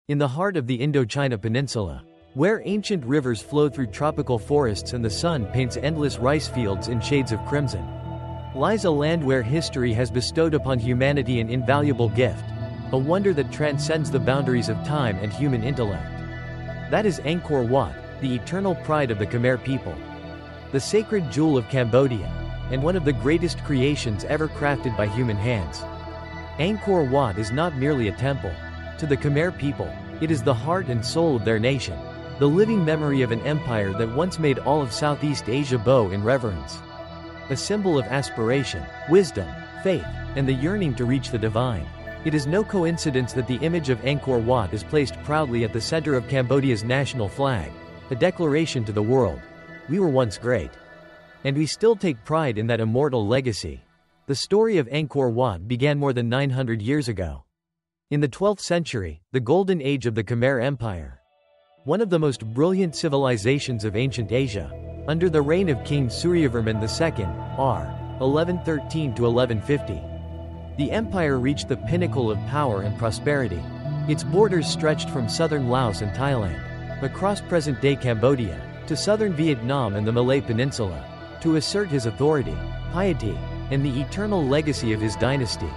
in the heart of the Indochina Peninsula, where ancient rivers flow through tropical forests and the sun paints endless rice fields in shades of crimson, lies a land where history has bestowed upon humanity an invaluable gift, a wonder that transcends the boundaries of time and human intellect. That is Angkor Wat, the eternal pride of the Khmer people, the sacred jewel of Cambodia, and one of the greatest creations ever crafted by human hands. Angkor Wat is not merely a temple. To the Khmer people, it is the heart and soul of their nation, the living memory of an empire that once made all of Southeast Asia bow in reverence. A symbol of aspiration, wisdom, faith, and the yearning to reach the divine. It is no coincidence that the image of Angkor Wat is placed proudly at the center of Cambodia's national flag, a declaration to the world: we were once great. And we still take pride in that immortal legacy. The story of Angkor Wat began more than 900 years ago. In the 12th century, the golden age of the Khmer Empire, one of the most brilliant civilizations of ancient Asia, under the reign of King Suryavarman II, r. 1113 to 1150. The empire reached the pinnacle of power and prosperity. Its borders stretched from southern Laos and Thailand, across present-day Cambodia, to southern Vietnam and the Malay Peninsula, to assert his authority, piety, and the eternal legacy of his dynasty.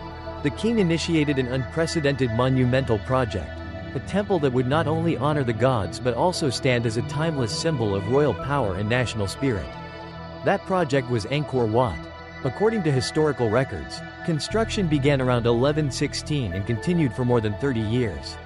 The king initiated an unprecedented monumental project, a temple that would not only honor the gods but also stand as a timeless symbol of royal power and national spirit. That project was Angkor Wat. According to historical records, construction began around 1116 and continued for more than 30 years,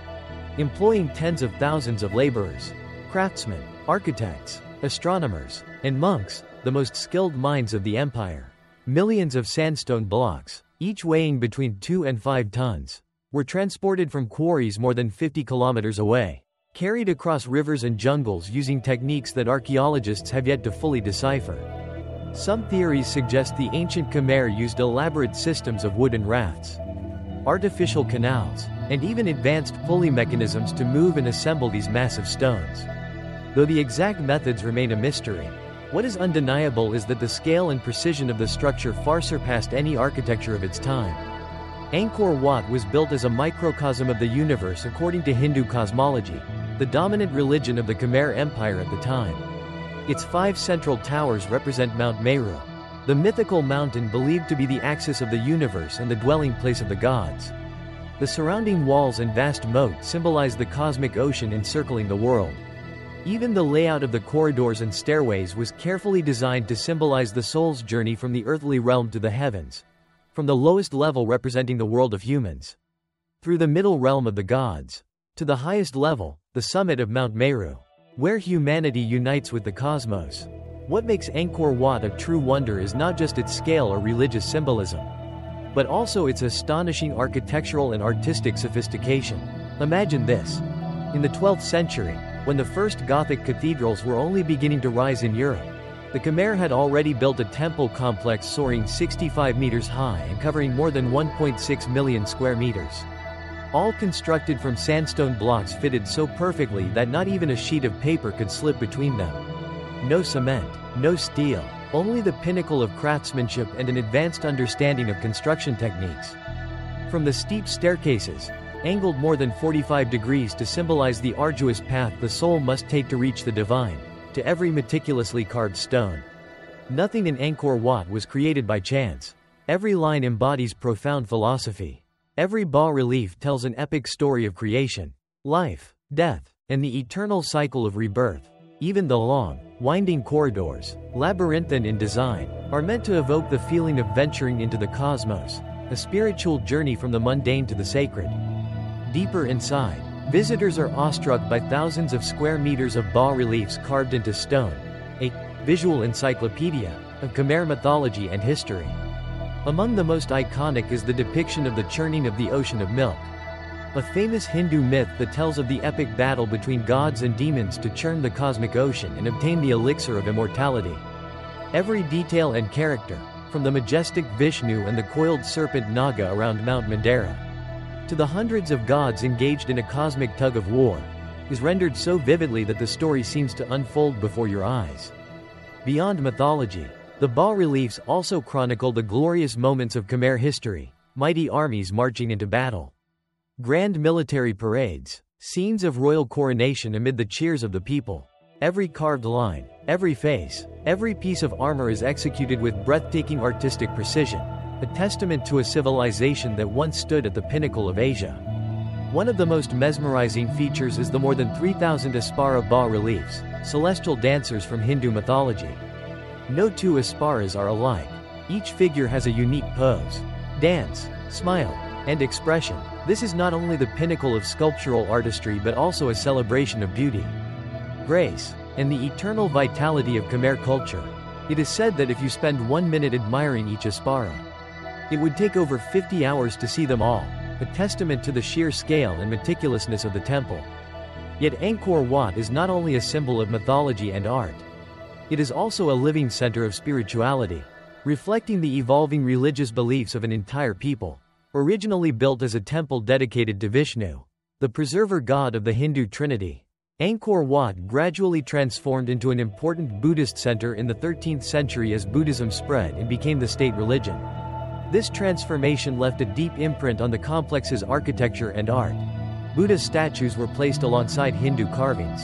employing tens of thousands of laborers, craftsmen, architects, astronomers, and monks, the most skilled minds of the empire. Millions of sandstone blocks, each weighing between 2 and 5 tons, were transported from quarries more than 50 kilometers away, carried across rivers and jungles using techniques that archaeologists have yet to fully decipher. Some theories suggest the ancient Khmer used elaborate systems of wooden rafts, artificial canals, and even advanced pulley mechanisms to move and assemble these massive stones. Though the exact methods remain a mystery, what is undeniable is that the scale and precision of the structure far surpassed any architecture of its time. Angkor Wat was built as a microcosm of the universe according to Hindu cosmology, the dominant religion of the Khmer Empire at the time. Its 5 central towers represent Mount Meru, the mythical mountain believed to be the axis of the universe and the dwelling place of the gods. The surrounding walls and vast moat symbolize the cosmic ocean encircling the world. Even the layout of the corridors and stairways was carefully designed to symbolize the soul's journey from the earthly realm to the heavens, from the lowest level representing the world of humans, through the middle realm of the gods, to the highest level, the summit of Mount Meru, where humanity unites with the cosmos. What makes Angkor Wat a true wonder is not just its scale or religious symbolism, but also its astonishing architectural and artistic sophistication. Imagine this. In the 12th century, when the first Gothic cathedrals were only beginning to rise in Europe, the Khmer had already built a temple complex soaring 65 meters high and covering more than 1.6 million square meters. All constructed from sandstone blocks fitted so perfectly that not even a sheet of paper could slip between them. No cement, no steel, only the pinnacle of craftsmanship and an advanced understanding of construction techniques. From the steep staircases, angled more than 45 degrees to symbolize the arduous path the soul must take to reach the divine, to every meticulously carved stone. Nothing in Angkor Wat was created by chance. Every line embodies profound philosophy. Every bas-relief tells an epic story of creation, life, death, and the eternal cycle of rebirth. Even the long, winding corridors, labyrinthine in design, are meant to evoke the feeling of venturing into the cosmos, a spiritual journey from the mundane to the sacred. Deeper inside, visitors are awestruck by thousands of square meters of bas-reliefs carved into stone, a visual encyclopedia of Khmer mythology and history. Among the most iconic is the depiction of the churning of the ocean of milk, a famous Hindu myth that tells of the epic battle between gods and demons to churn the cosmic ocean and obtain the elixir of immortality. Every detail and character, from the majestic Vishnu and the coiled serpent Naga around Mount Mandara, to the hundreds of gods engaged in a cosmic tug-of-war, is rendered so vividly that the story seems to unfold before your eyes. Beyond mythology, the bas-reliefs also chronicle the glorious moments of Khmer history, mighty armies marching into battle, grand military parades, Scenes of royal coronation amid the cheers of the people. Every carved line, every face, every piece of armor is executed with breathtaking artistic precision, a testament to a civilization that once stood at the pinnacle of Asia. One of the most mesmerizing features is the more than 3,000 Apsara bas-reliefs, celestial dancers from Hindu mythology. No two Apsaras are alike. Each figure has a unique pose, dance, smile, and expression. This is not only the pinnacle of sculptural artistry but also a celebration of beauty, grace, and the eternal vitality of Khmer culture. It is said that if you spend 1 minute admiring each Apsara, it would take over 50 hours to see them all, a testament to the sheer scale and meticulousness of the temple. Yet Angkor Wat is not only a symbol of mythology and art. It is also a living center of spirituality, reflecting the evolving religious beliefs of an entire people. Originally built as a temple dedicated to Vishnu, the preserver god of the Hindu Trinity, Angkor Wat gradually transformed into an important Buddhist center in the 13th century as Buddhism spread and became the state religion. This transformation left a deep imprint on the complex's architecture and art. Buddha statues were placed alongside Hindu carvings,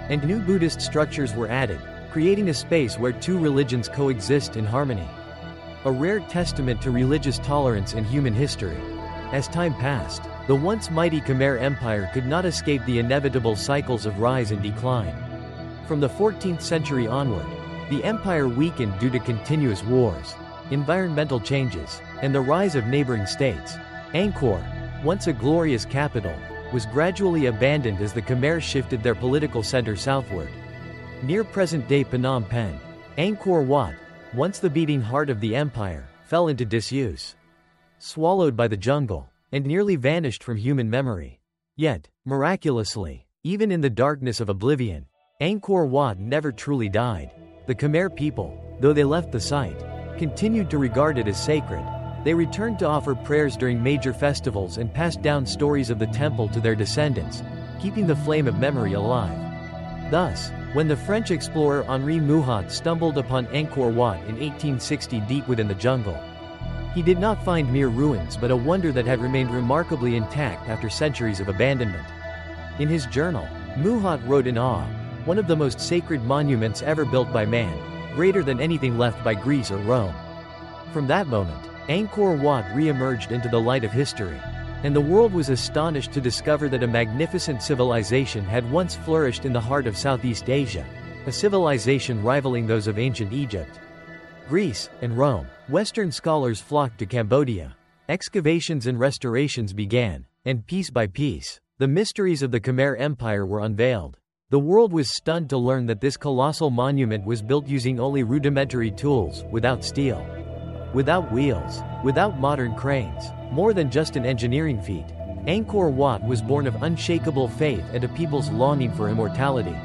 and new Buddhist structures were added, creating a space where two religions coexist in harmony. A rare testament to religious tolerance in human history. As time passed, the once mighty Khmer Empire could not escape the inevitable cycles of rise and decline. From the 14th century onward, the empire weakened due to continuous wars, environmental changes, and the rise of neighboring states. Angkor, once a glorious capital, was gradually abandoned as the Khmer shifted their political center southward. Near present-day Phnom Penh, Angkor Wat, once the beating heart of the empire, fell into disuse, swallowed by the jungle, and nearly vanished from human memory. Yet, miraculously, even in the darkness of oblivion, Angkor Wat never truly died. The Khmer people, though they left the site, continued to regard it as sacred. They returned to offer prayers during major festivals and passed down stories of the temple to their descendants, keeping the flame of memory alive. Thus, when the French explorer Henri Mouhot stumbled upon Angkor Wat in 1860 deep within the jungle, he did not find mere ruins but a wonder that had remained remarkably intact after centuries of abandonment. In his journal, Mouhot wrote in awe, "One of the most sacred monuments ever built by man, greater than anything left by Greece or Rome." From that moment, Angkor Wat re-emerged into the light of history, and the world was astonished to discover that a magnificent civilization had once flourished in the heart of Southeast Asia, a civilization rivaling those of ancient Egypt, Greece, and Rome. Western scholars flocked to Cambodia. Excavations and restorations began, and piece by piece, the mysteries of the Khmer Empire were unveiled. The world was stunned to learn that this colossal monument was built using only rudimentary tools, without steel, without wheels, without modern cranes. More than just an engineering feat, Angkor Wat was born of unshakable faith and a people's longing for immortality.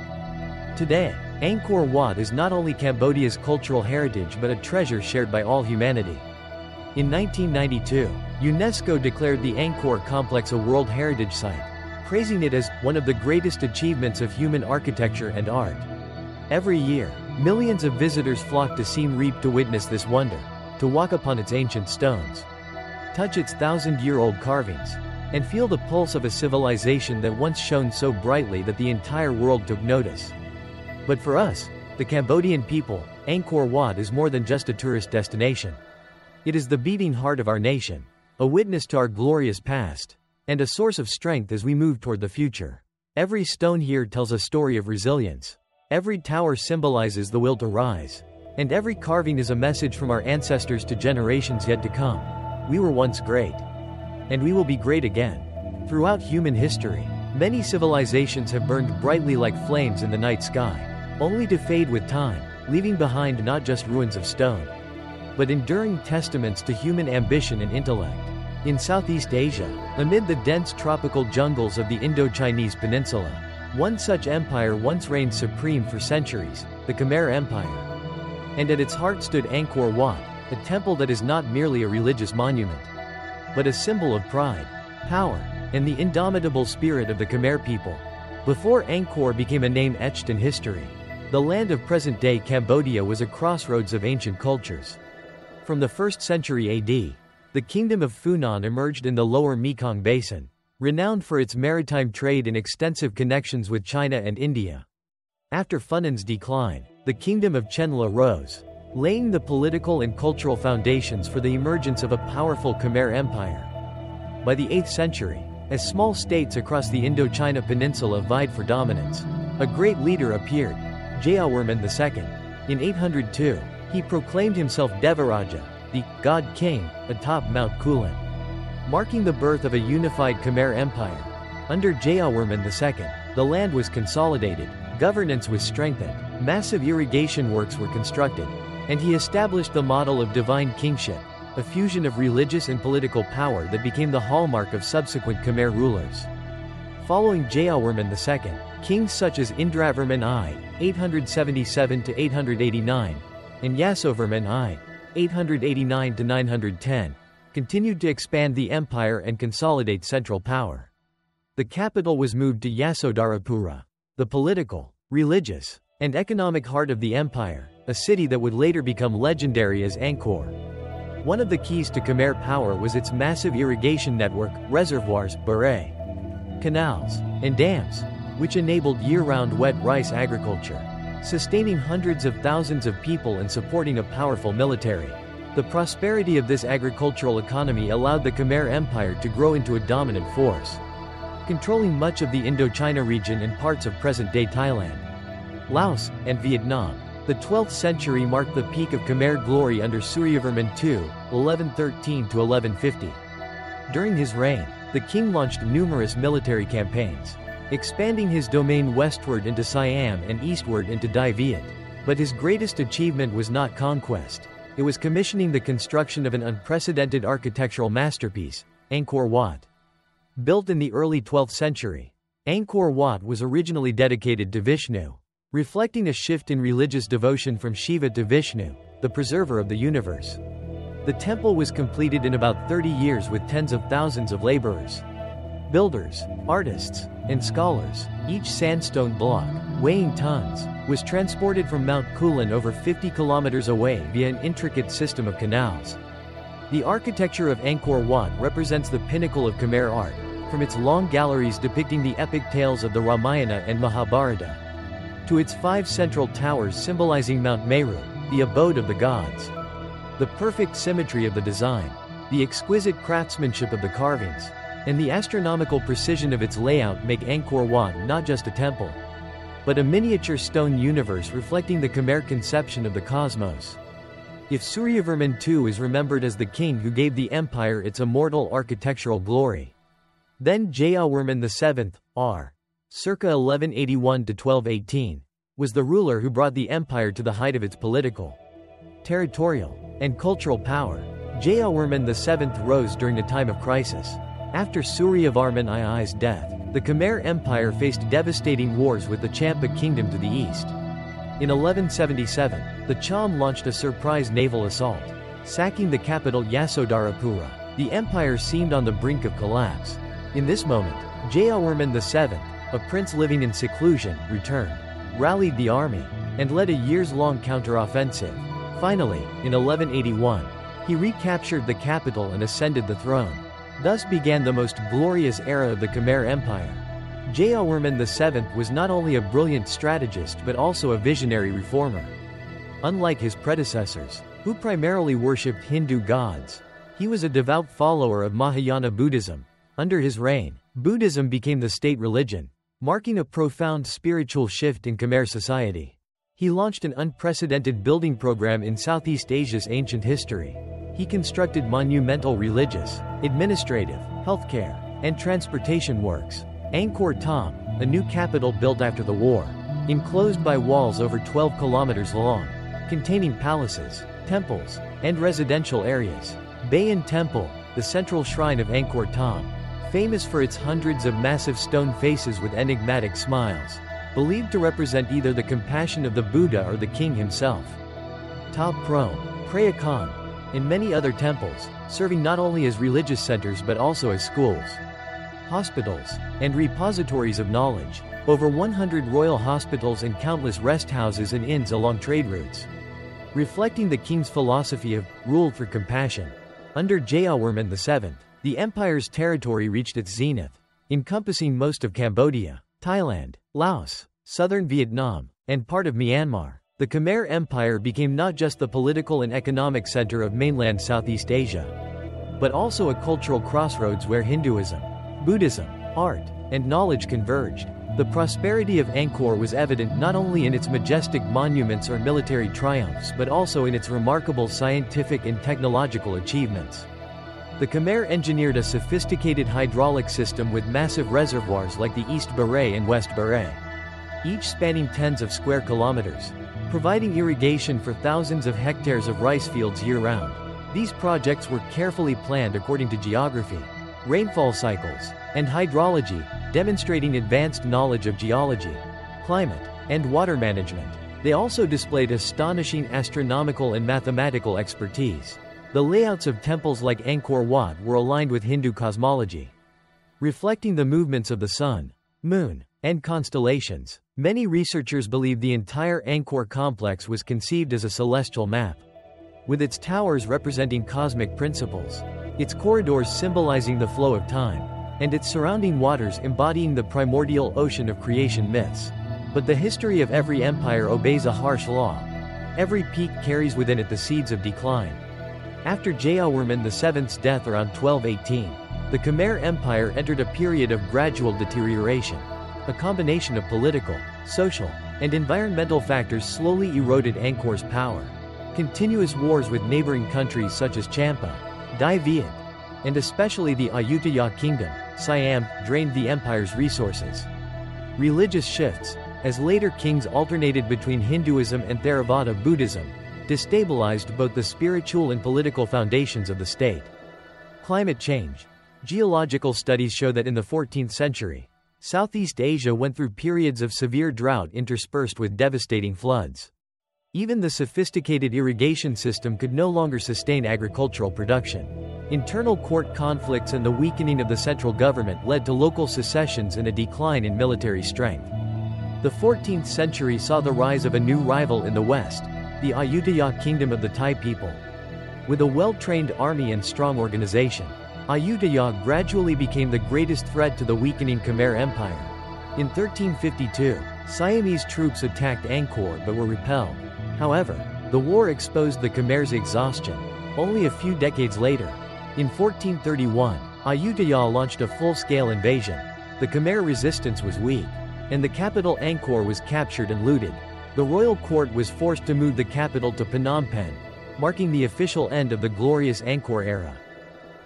Today, Angkor Wat is not only Cambodia's cultural heritage but a treasure shared by all humanity. In 1992, UNESCO declared the Angkor complex a World Heritage Site, praising it as one of the greatest achievements of human architecture and art. Every year, millions of visitors flock to Siem Reap to witness this wonder, to walk upon its ancient stones, touch its thousand-year-old carvings, and feel the pulse of a civilization that once shone so brightly that the entire world took notice. But for us, the Cambodian people, Angkor Wat is more than just a tourist destination. It is the beating heart of our nation, a witness to our glorious past, and a source of strength as we move toward the future. Every stone here tells a story of resilience. Every tower symbolizes the will to rise, and every carving is a message from our ancestors to generations yet to come. We were once great, and we will be great again. Throughout human history, many civilizations have burned brightly like flames in the night sky, only to fade with time, leaving behind not just ruins of stone, but enduring testaments to human ambition and intellect. In Southeast Asia, amid the dense tropical jungles of the Indo-Chinese peninsula, one such empire once reigned supreme for centuries, the Khmer Empire. And at its heart stood Angkor Wat, a temple that is not merely a religious monument, but a symbol of pride, power, and the indomitable spirit of the Khmer people. Before Angkor became a name etched in history, the land of present-day Cambodia was a crossroads of ancient cultures. From the 1st century AD, the kingdom of Funan emerged in the lower Mekong basin, renowned for its maritime trade and extensive connections with China and India. After Funan's decline, the kingdom of Chenla rose, laying the political and cultural foundations for the emergence of a powerful Khmer Empire. By the 8th century, as small states across the Indochina Peninsula vied for dominance, a great leader appeared, Jayawarman II. In 802, he proclaimed himself Devaraja, the God King, atop Mount Kulin, marking the birth of a unified Khmer Empire. Under Jayawarman II, the land was consolidated, governance was strengthened, massive irrigation works were constructed, and he established the model of divine kingship, a fusion of religious and political power that became the hallmark of subsequent Khmer rulers. Following Jayawarman II, kings such as Indravarman I, 877–889, and Yasovarman I, 889–910, continued to expand the empire and consolidate central power. The capital was moved to Yasodharapura, the political, religious, and economic heart of the empire, a city that would later become legendary as Angkor. One of the keys to Khmer power was its massive irrigation network, reservoirs, barae, canals, and dams, which enabled year-round wet rice agriculture, sustaining hundreds of thousands of people and supporting a powerful military. The prosperity of this agricultural economy allowed the Khmer Empire to grow into a dominant force, controlling much of the Indochina region and parts of present-day Thailand, Laos, and Vietnam. The 12th century marked the peak of Khmer glory under Suryavarman II, 1113–1150. During his reign, the king launched numerous military campaigns, expanding his domain westward into Siam and eastward into Dai Viet. But his greatest achievement was not conquest. It was commissioning the construction of an unprecedented architectural masterpiece, Angkor Wat. Built in the early 12th century, Angkor Wat was originally dedicated to Vishnu, reflecting a shift in religious devotion from Shiva to Vishnu, the preserver of the universe. The temple was completed in about 30 years with tens of thousands of laborers, builders, artists, and scholars. Each sandstone block, weighing tons, was transported from Mount Kulin over 50 kilometers away via an intricate system of canals. The architecture of Angkor Wat represents the pinnacle of Khmer art, from its long galleries depicting the epic tales of the Ramayana and Mahabharata, to its 5 central towers symbolizing Mount Meru, the abode of the gods. The perfect symmetry of the design, the exquisite craftsmanship of the carvings, and the astronomical precision of its layout make Angkor Wat not just a temple, but a miniature stone universe reflecting the Khmer conception of the cosmos. If Suryavarman II is remembered as the king who gave the empire its immortal architectural glory, then Jayawarman VII, r. circa 1181–1218, was the ruler who brought the empire to the height of its political, territorial, and cultural power. Jayawarman VII rose during a time of crisis. After Suryavarman II's death, the Khmer Empire faced devastating wars with the Champa kingdom to the east. In 1177, the Cham launched a surprise naval assault, sacking the capital Yasodharapura. The empire seemed on the brink of collapse. In this moment, Jayawarman VII, a prince living in seclusion, returned, rallied the army, and led a years-long counteroffensive. Finally, in 1181, he recaptured the capital and ascended the throne. Thus began the most glorious era of the Khmer Empire. Jayawarman VII was not only a brilliant strategist but also a visionary reformer. Unlike his predecessors, who primarily worshipped Hindu gods, he was a devout follower of Mahayana Buddhism. Under his reign, Buddhism became the state religion, marking a profound spiritual shift in Khmer society. He launched an unprecedented building program in Southeast Asia's ancient history. He constructed monumental religious, administrative, healthcare, and transportation works. Angkor Thom, a new capital built after the war, enclosed by walls over 12 kilometers long, containing palaces, temples, and residential areas. Bayon Temple, the central shrine of Angkor Thom, famous for its hundreds of massive stone faces with enigmatic smiles, believed to represent either the compassion of the Buddha or the king himself. Ta Prohm, Prayakan, and many other temples, serving not only as religious centers but also as schools, hospitals, and repositories of knowledge. Over 100 royal hospitals and countless rest houses and inns along trade routes, reflecting the king's philosophy of rule for compassion. Under Jayawarman VII, the empire's territory reached its zenith, encompassing most of Cambodia, Thailand, Laos, southern Vietnam, and part of Myanmar. The Khmer Empire became not just the political and economic center of mainland Southeast Asia, but also a cultural crossroads where Hinduism, Buddhism, art, and knowledge converged. The prosperity of Angkor was evident not only in its majestic monuments or military triumphs but also in its remarkable scientific and technological achievements. The Khmer engineered a sophisticated hydraulic system with massive reservoirs like the East Baray and West Baray, each spanning tens of square kilometers, providing irrigation for thousands of hectares of rice fields year-round. These projects were carefully planned according to geography, rainfall cycles, and hydrology, demonstrating advanced knowledge of geology, climate, and water management. They also displayed astonishing astronomical and mathematical expertise. The layouts of temples like Angkor Wat were aligned with Hindu cosmology, reflecting the movements of the sun, moon, and constellations. Many researchers believe the entire Angkor complex was conceived as a celestial map, with its towers representing cosmic principles, its corridors symbolizing the flow of time, and its surrounding waters embodying the primordial ocean of creation myths. But the history of every empire obeys a harsh law. Every peak carries within it the seeds of decline. After Jayawarman VII's death around 1218, the Khmer Empire entered a period of gradual deterioration. A combination of political, social, and environmental factors slowly eroded Angkor's power. Continuous wars with neighboring countries such as Champa, Dai Viet, and especially the Ayutthaya Kingdom, Siam, drained the empire's resources. Religious shifts, as later kings alternated between Hinduism and Theravada Buddhism, destabilized both the spiritual and political foundations of the state. Climate change. Geological studies show that in the 14th century, Southeast Asia went through periods of severe drought interspersed with devastating floods. Even the sophisticated irrigation system could no longer sustain agricultural production. Internal court conflicts and the weakening of the central government led to local secessions and a decline in military strength. The 14th century saw the rise of a new rival in the West, the Ayutthaya Kingdom of the Thai people. With a well-trained army and strong organization, Ayutthaya gradually became the greatest threat to the weakening Khmer Empire. In 1352, Siamese troops attacked Angkor but were repelled. However, the war exposed the Khmer's exhaustion. Only a few decades later, in 1431, Ayutthaya launched a full-scale invasion. The Khmer resistance was weak, and the capital Angkor was captured and looted. The royal court was forced to move the capital to Phnom Penh, marking the official end of the glorious Angkor era.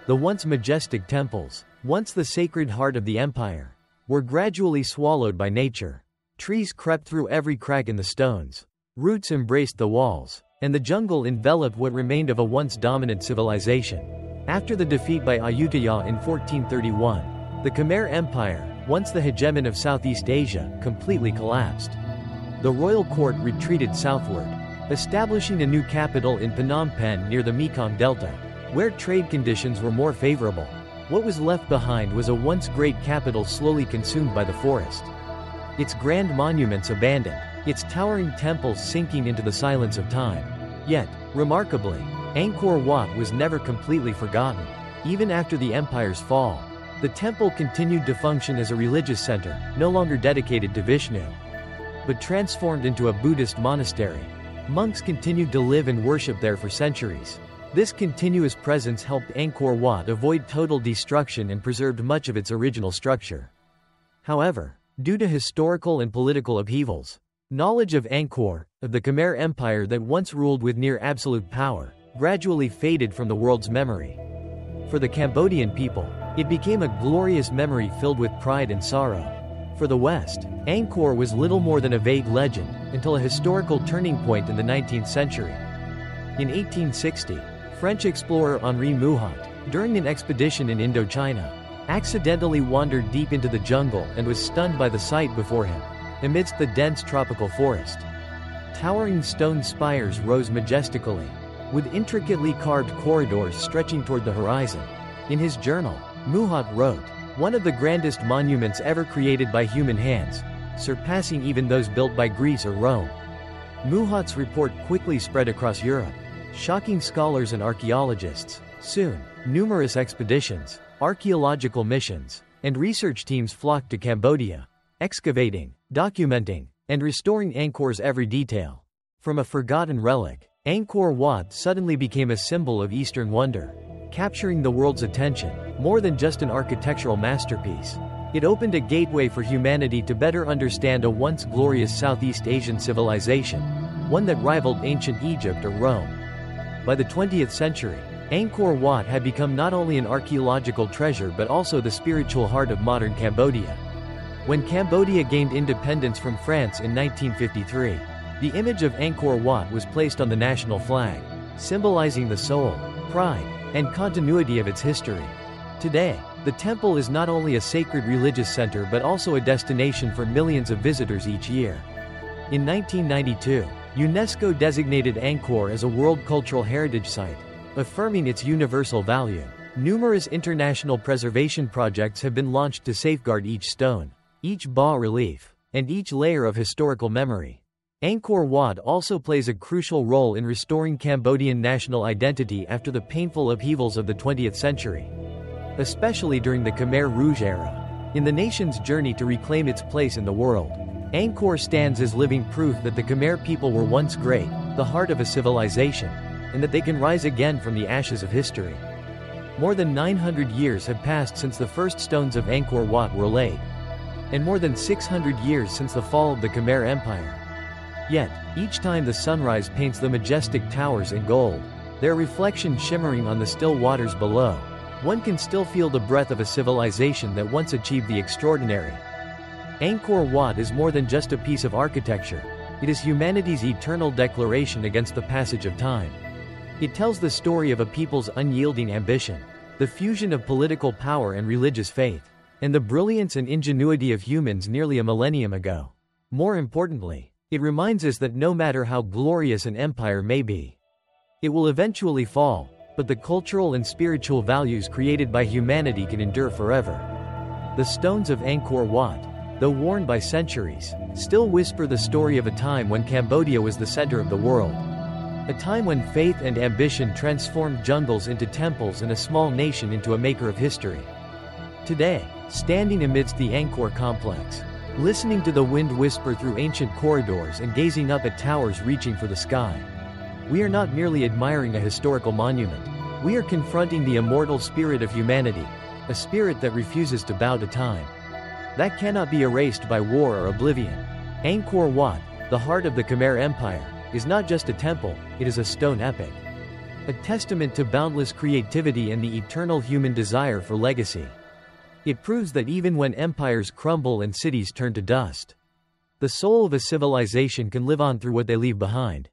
The once majestic temples, once the sacred heart of the empire, were gradually swallowed by nature. Trees crept through every crack in the stones, roots embraced the walls, and the jungle enveloped what remained of a once dominant civilization. After the defeat by Ayutthaya in 1431, the Khmer Empire, once the hegemon of Southeast Asia, completely collapsed. The royal court retreated southward, establishing a new capital in Phnom Penh near the Mekong Delta, where trade conditions were more favorable. What was left behind was a once great capital slowly consumed by the forest. Its grand monuments abandoned, its towering temples sinking into the silence of time. Yet, remarkably, Angkor Wat was never completely forgotten. Even after the empire's fall, the temple continued to function as a religious center, no longer dedicated to Vishnu, but transformed into a Buddhist monastery. Monks continued to live and worship there for centuries. This continuous presence helped Angkor Wat avoid total destruction and preserved much of its original structure. However, due to historical and political upheavals, knowledge of Angkor, of the Khmer Empire that once ruled with near absolute power, gradually faded from the world's memory. For the Cambodian people, it became a glorious memory filled with pride and sorrow. For the West, Angkor was little more than a vague legend, until a historical turning point in the 19th century. In 1860, French explorer Henri Mouhot, during an expedition in Indochina, accidentally wandered deep into the jungle and was stunned by the sight before him. Amidst the dense tropical forest, towering stone spires rose majestically, with intricately carved corridors stretching toward the horizon. In his journal, Mouhot wrote, "One of the grandest monuments ever created by human hands, surpassing even those built by Greece or Rome." Mouhot's report quickly spread across Europe, shocking scholars and archaeologists. Soon, numerous expeditions, archaeological missions, and research teams flocked to Cambodia, excavating, documenting, and restoring Angkor's every detail. From a forgotten relic, Angkor Wat suddenly became a symbol of Eastern wonder, capturing the world's attention. More than just an architectural masterpiece, it opened a gateway for humanity to better understand a once glorious Southeast Asian civilization, one that rivaled ancient Egypt or Rome. By the 20th century, Angkor Wat had become not only an archaeological treasure but also the spiritual heart of modern Cambodia. When Cambodia gained independence from France in 1953, the image of Angkor Wat was placed on the national flag, symbolizing the soul, pride, and continuity of its history. Today, the temple is not only a sacred religious center but also a destination for millions of visitors each year. In 1992, UNESCO designated Angkor as a World Cultural Heritage Site, affirming its universal value. Numerous international preservation projects have been launched to safeguard each stone, each bas-relief, and each layer of historical memory. Angkor Wat also plays a crucial role in restoring Cambodian national identity after the painful upheavals of the 20th century, especially during the Khmer Rouge era. In the nation's journey to reclaim its place in the world, Angkor stands as living proof that the Khmer people were once great, the heart of a civilization, and that they can rise again from the ashes of history. More than 900 years have passed since the first stones of Angkor Wat were laid, and more than 600 years since the fall of the Khmer Empire. Yet, each time the sunrise paints the majestic towers in gold, their reflection shimmering on the still waters below, one can still feel the breath of a civilization that once achieved the extraordinary. Angkor Wat is more than just a piece of architecture, it is humanity's eternal declaration against the passage of time. It tells the story of a people's unyielding ambition, the fusion of political power and religious faith, and the brilliance and ingenuity of humans nearly a millennium ago. More importantly, it reminds us that no matter how glorious an empire may be, it will eventually fall, but the cultural and spiritual values created by humanity can endure forever. The stones of Angkor Wat, though worn by centuries, still whisper the story of a time when Cambodia was the center of the world. A time when faith and ambition transformed jungles into temples and a small nation into a maker of history. Today, standing amidst the Angkor complex, listening to the wind whisper through ancient corridors and gazing up at towers reaching for the sky, we are not merely admiring a historical monument. We are confronting the immortal spirit of humanity, a spirit that refuses to bow to time, that cannot be erased by war or oblivion. Angkor Wat, the heart of the Khmer Empire, is not just a temple, it is a stone epic, a testament to boundless creativity and the eternal human desire for legacy. It proves that even when empires crumble and cities turn to dust, the soul of a civilization can live on through what they leave behind.